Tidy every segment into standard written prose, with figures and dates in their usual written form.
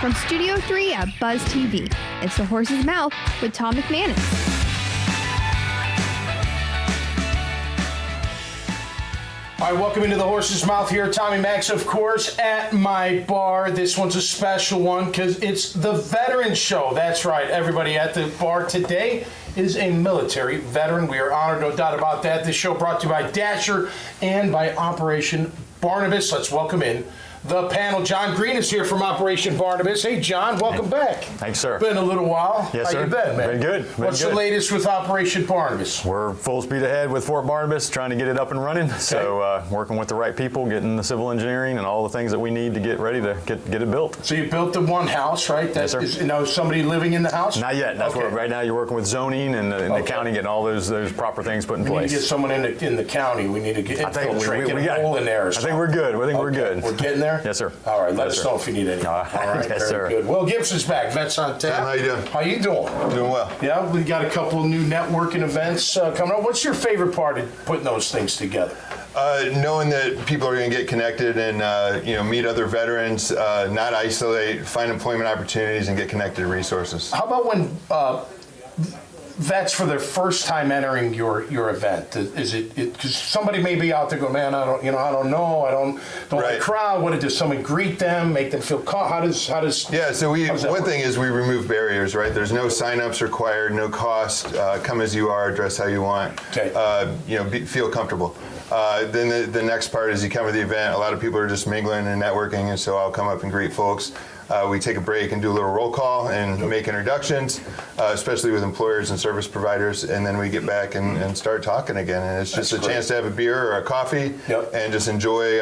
From Studio 3 at Buzz TV, it's The Horse's Mouth with Tom McManus. All right, welcome into The Horse's Mouth here. Tommy Max, of course, at my bar. This one's a special one because it's the Veteran Show. That's right, everybody at the bar today is a military veteran. We are honored, no doubt about that. This show brought to you by Dasher and by Operation Barnabas. Let's welcome in the panel. John Green is here from Operation Barnabas. Hey, John, welcome back. Thanks, sir. Been a little while. Yes, sir. How you been, man? Been good. What's the latest with Operation Barnabas? We're full speed ahead with Fort Barnabas, trying to get it up and running. Okay. So working with the right people, getting the civil engineering and all the things that we need to get ready to get it built. So you built the one house, right? Yes, sir. Is, somebody living in the house? Not yet. That's what right now you're working with zoning and the county, getting all those proper things put in place. We need to get someone in the county. We need to get infiltrate, get a hole in there. I think we're good. We're good. We're getting there? Yes, sir. All right. Let us know if you need any. All right. Yes, very sir. good. Well, Gibson's back. Vets on tap. How you doing? How you doing? Doing well. Yeah, we got a couple of new networking events coming up. What's your favorite part of putting those things together? Knowing that people are going to get connected and meet other veterans, not isolate, find employment opportunities, and get connected to resources. How about when vets for their first time entering your event? Is it because somebody may be out there going, man, I don't know, I don't like crowd. What does someone greet them, make them feel how does Yeah, so one thing is we remove barriers, right? There's no sign-ups required, no cost. Come as you are, dress how you want. Okay. Feel comfortable. Then the next part is you come to the event. A lot of people are just mingling and networking, and so I'll come up and greet folks. We take a break and do a little roll call and make introductions, especially with employers and service providers, and then we get back and start talking again. And it's just a chance to have a beer or a coffee and just enjoy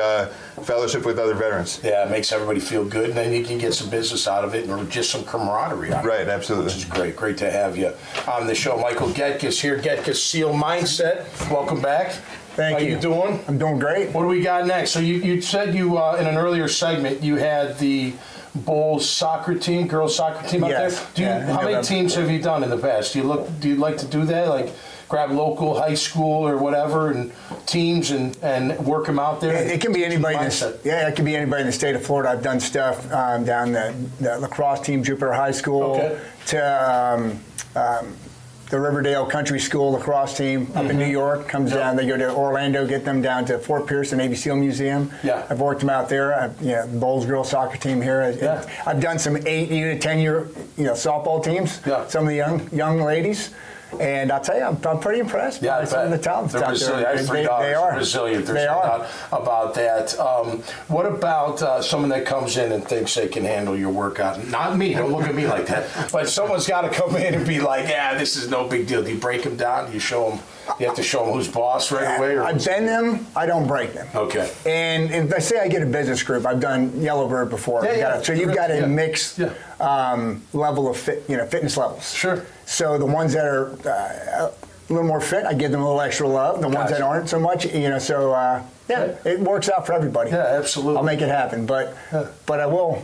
fellowship with other veterans. Yeah, it makes everybody feel good, and then you can get some business out of it or just some camaraderie out of it. Right, absolutely. Which is great. Great to have you on the show. Michael Getka's here, Getka SEAL Mindset. Welcome back. Thank you. How you doing? I'm doing great. What do we got next? So you said you in an earlier segment you had the Bulls soccer team, girls soccer team out there. How many teams have you done in the past? Do you like to do that? Like grab local high school or whatever and teams and work them out there? It can be anybody. It can be anybody in the state of Florida. I've done stuff down the lacrosse team, Jupiter High School, to the Riverdale Country School lacrosse team up in New York comes down. They go to Orlando, get them down to Fort Pierce, the Navy SEAL Museum. Yeah. I've worked them out there. The Bulls girls soccer team here. I've done some 8-year, 10-year, softball teams. Yeah. Some of the young ladies. And I'll tell you, I'm pretty impressed by some of the talents out there. They are resilient. There's no doubt about that. What about someone that comes in and thinks they can handle your workout? Not me. Don't look at me like that. But someone's got to come in and be like, yeah, this is no big deal. Do you break them down? Do you show them? You have to show them who's boss right away? I bend them. I don't break them. Okay. And if I say I get a business group, I've done Yellowbird before. So you've got a mixed level of fitness levels. Sure. So the ones that are a little more fit, I give them a little extra love. The ones that aren't so much, it works out for everybody. Yeah, absolutely. I'll make it happen, but I will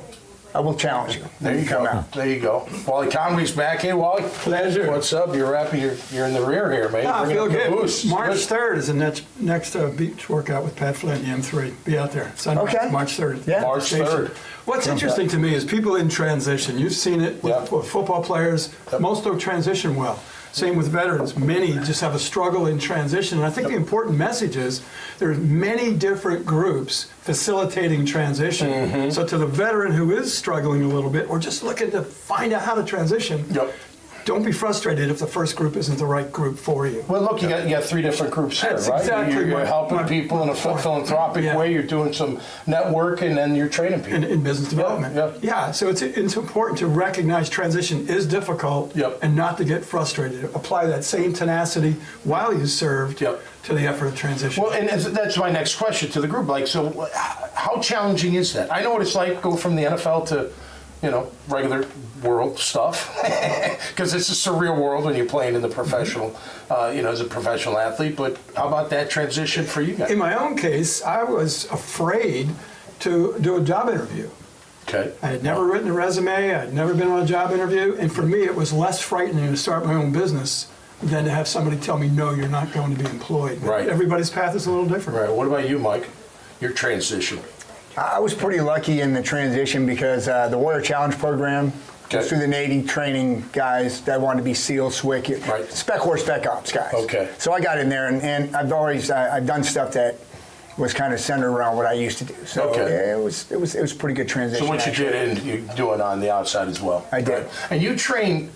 challenge you. There you go. There you go. Wally Conway's back. Hey, Wally. Pleasure. What's up? You're happy you're in the rear here, man. I feel good. March 3rd is the next beach workout with Pat Flint, the M3. Be out there. Sunday, March 3rd. Yeah. March 3rd. What's interesting to me is people in transition. You've seen it with football players. Most don't transition well. Same with veterans. Many just have a struggle in transition. And I think the important message is there's many different groups facilitating transition. So to the veteran who is struggling a little bit or just looking to find out how to transition, don't be frustrated if the first group isn't the right group for you. Well, look, you got 3 different groups here, right? Exactly. You're helping people in a philanthropic way. You're doing some network, and then you're training people. In business development. So it's important to recognize transition is difficult and not to get frustrated. Apply that same tenacity while you served to the effort of transition. Well, and that's my next question to the group. Like, so how challenging is that? I know what it's like, go from the NFL to regular world stuff, because it's a surreal world when you're playing in the professional, as a professional athlete. But how about that transition for you guys? In my own case, I was afraid to do a job interview. Okay. I had never written a resume. I had never been on a job interview. And for me, it was less frightening to start my own business than to have somebody tell me, no, you're not going to be employed. Right. Everybody's path is a little different. Right. What about you, Mike? Your transition? I was pretty lucky in the transition because the Warrior Challenge program goes through the Navy training guys that want to be SEAL, SWCC, Right. Spec Corps, Spec Ops guys. Okay. So I got in there, and I've always I've done stuff that was kind of centered around what I used to do. So yeah, it was a pretty good transition. So what you did, and you're doing on the outside as well. I did. Right? And you train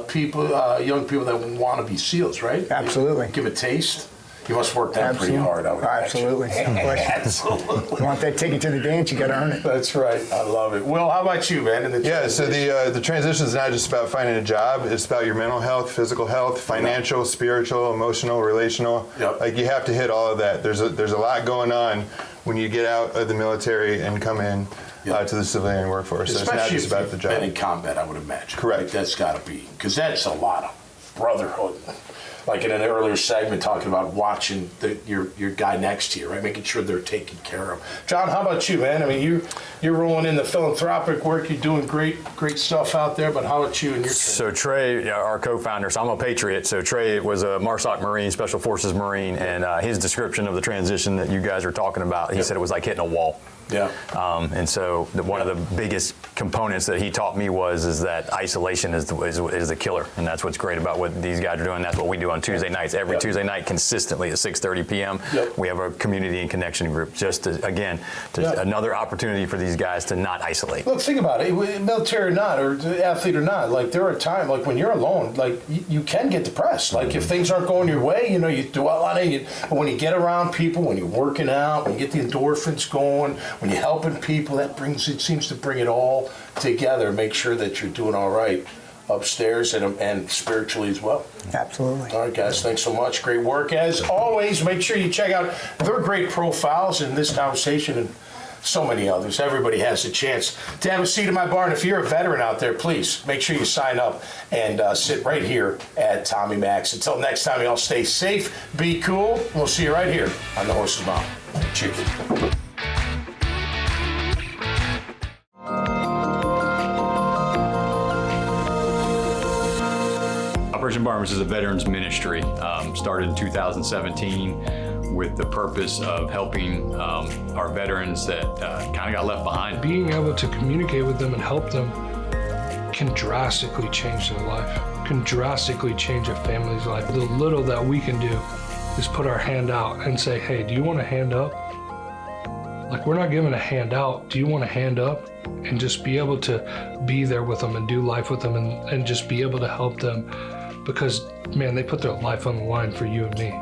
people, young people that want to be SEALs, right? Absolutely. Give a taste. You must work that pretty hard, I would imagine. Absolutely. Absolutely. You want that ticket to the dance, you got to earn it. That's right. I love it. Will, how about you, man? Yeah, so the transition is not just about finding a job. It's about your mental health, physical health, financial, spiritual, emotional, relational. Yep. Like you have to hit all of that. There's a lot going on when you get out of the military and come in to the civilian workforce. So Especially it's not just about the if job. you've been in combat, I would imagine. Correct. Like, that's got to be, because that's a lot of brotherhood. Like in an earlier segment, talking about watching your guy next to you, right? Making sure they're taken care of. John, how about you, man? I mean, you're rolling in the philanthropic work. You're doing great stuff out there. But how about you and your? So Trey, our co-founder, so I'm a Patriot. So Trey was a MARSOC Marine, Special Forces Marine, and his description of the transition that you guys are talking about, he said it was like hitting a wall. Yeah. And so one of the biggest components that he taught me is that isolation is the killer, and that's what's great about what these guys are doing. That's what we do on Tuesday nights. Every Tuesday night, consistently at 6:30 p.m. We have a community and connection group. Just to, another opportunity for these guys to not isolate. Look, think about it. Military or not, or athlete or not. Like there are times, like when you're alone, like you can get depressed. Like if things aren't going your way, you dwell on it. But when you get around people, when you're working out, when you get the endorphins going, when you're helping people, it seems to bring it all together. Make sure that you're doing all right upstairs and spiritually as well. Absolutely. All right, guys, thanks so much. Great work. As always, make sure you check out their great profiles in this conversation and so many others. Everybody has a chance to have a seat in my bar. And if you're a veteran out there, please make sure you sign up and sit right here at Tommy Mac's. Until next time, y'all stay safe, be cool. We'll see you right here on The Horse's Mouth. Cheers. Operation Barnabas is a veterans ministry, started in 2017 with the purpose of helping our veterans that kind of got left behind. Being able to communicate with them and help them can drastically change their life, can drastically change a family's life. The little that we can do is put our hand out and say, hey, do you want a hand up? Like, we're not giving a hand out. Do you want a hand up? And just be able to be there with them and do life with them and just be able to help them. Because, man, they put their life on the line for you and me.